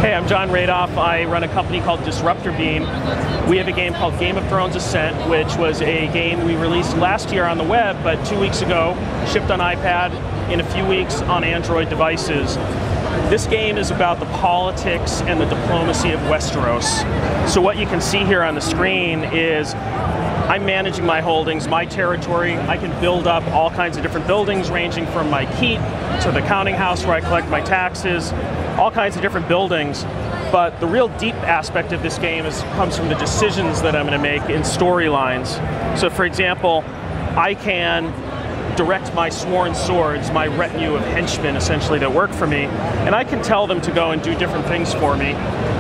Hey, I'm John Radoff. I run a company called Disruptor Beam. We have a game called Game of Thrones Ascent, which was a game we released last year on the web, but 2 weeks ago, shipped on iPad, in a few weeks on Android devices. This game is about the politics and the diplomacy of Westeros. So what you can see here on the screen is I'm managing my holdings, my territory. I can build up all kinds of different buildings, ranging from my keep to the counting house where I collect my taxes, all kinds of different buildings. But the real deep aspect of this game comes from the decisions that I'm going to make in storylines. So for example, I can direct my sworn swords, my retinue of henchmen essentially that work for me, and I can tell them to go and do different things for me.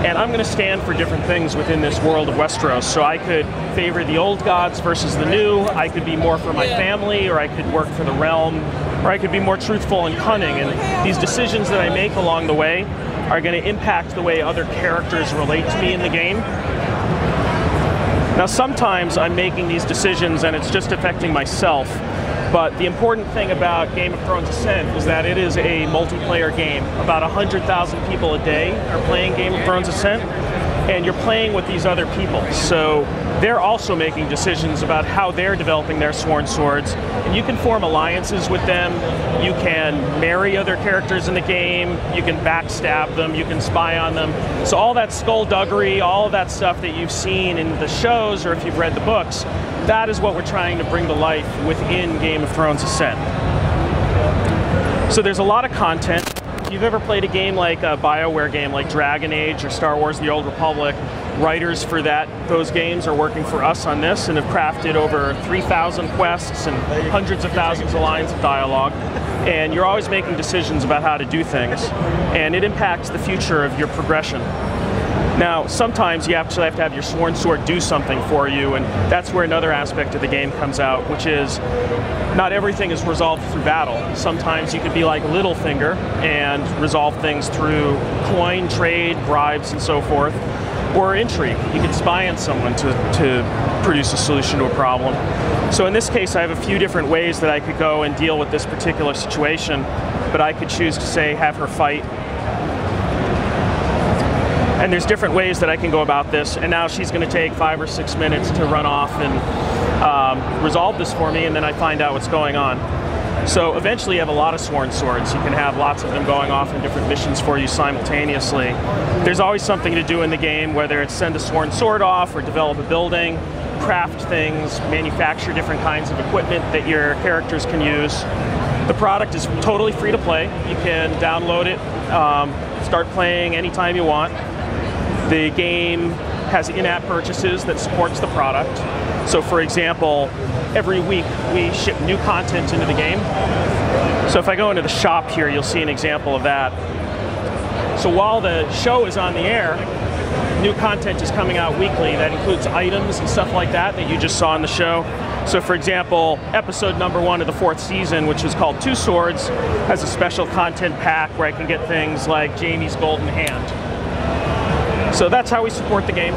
And I'm going to stand for different things within this world of Westeros. So I could favor the old gods versus the new, I could be more for my family, or I could work for the realm, or I could be more truthful and cunning. And these decisions that I make along the way are going to impact the way other characters relate to me in the game. Now sometimes I'm making these decisions and it's just affecting myself. But the important thing about Game of Thrones Ascent is that it is a multiplayer game. About 100,000 people a day are playing Game of Thrones Ascent, and you're playing with these other people. So they're also making decisions about how they're developing their sworn swords. And you can form alliances with them, you can marry other characters in the game, you can backstab them, you can spy on them. So all that skullduggery, all of that stuff that you've seen in the shows, or if you've read the books, that is what we're trying to bring to life within Game of Thrones Ascent. So there's a lot of content. If you've ever played a game like a BioWare game like Dragon Age or Star Wars The Old Republic, writers for those games are working for us on this and have crafted over 3,000 quests and hundreds of thousands of lines of dialogue. And you're always making decisions about how to do things, and it impacts the future of your progression. Now, sometimes you actually have to have your sworn sword do something for you, and that's where another aspect of the game comes out, which is not everything is resolved through battle. Sometimes you could be like Littlefinger and resolve things through coin, trade, bribes, and so forth, or intrigue. You could spy on someone to produce a solution to a problem. So in this case, I have a few different ways that I could go and deal with this particular situation, but I could choose to say, have her fight. And there's different ways that I can go about this, and now she's going to take 5 or 6 minutes to run off and resolve this for me, and then I find out what's going on. So eventually you have a lot of sworn swords. You can have lots of them going off in different missions for you simultaneously. There's always something to do in the game, whether it's send a sworn sword off or develop a building, craft things, manufacture different kinds of equipment that your characters can use. The product is totally free to play. You can download it, start playing anytime you want. The game has in-app purchases that supports the product. So for example, every week we ship new content into the game. So if I go into the shop here, you'll see an example of that. So while the show is on the air, new content is coming out weekly. That includes items and stuff like that you just saw in the show. So for example, episode number 1 of the 4th season, which was called Two Swords, has a special content pack where I can get things like Jaime's golden hand. So that's how we support the game.